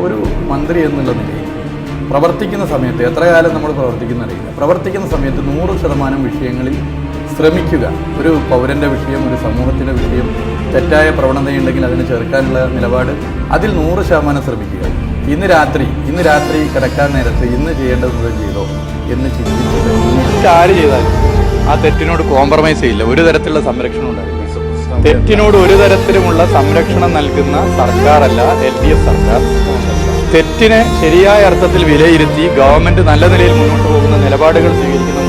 ഒരു മന്ത്രി എന്നുള്ള നിലയിൽ പ്രവർത്തിക്കുന്ന സമയത്ത് എത്ര കാലം നമ്മൾ പ്രവർത്തിക്കുന്നറിയില്ല. പ്രവർത്തിക്കുന്ന സമയത്ത് 100% വിഷയങ്ങളിൽ ശ്രമിക്കുക. ഒരു പൗരൻ്റെ വിഷയം, ഒരു സമൂഹത്തിൻ്റെ വിഷയം, തെറ്റായ പ്രവണതയുണ്ടെങ്കിൽ അതിനെ ചെറുക്കാനുള്ള നിലപാട് അതിൽ 100% ശ്രമിക്കുക. ഇന്ന് രാത്രി കിടക്കാൻ നേരത്ത് ഇന്ന് ചെയ്യേണ്ടത് മുഴുവൻ ചെയ്തോ എന്ന് ചിന്തിച്ചിട്ട് ആര് ചെയ്താലും ആ തെറ്റിനോട് കോംപ്രമൈസ് ചെയ്യില്ല. ഒരു തരത്തിലുള്ള സംരക്ഷണം ഉണ്ടാവില്ല. തെറ്റിനോട് ഒരു തരത്തിലുമുള്ള സംരക്ഷണം നൽകുന്ന സർക്കാരല്ല LDF സർക്കാർ. തെറ്റിനെ ശരിയായ അർത്ഥത്തിൽ വിലയിരുത്തി ഗവൺമെന്റ് നല്ല നിലയിൽ മുന്നോട്ട് പോകുന്ന നിലപാടുകൾ സ്വീകരിക്കുന്ന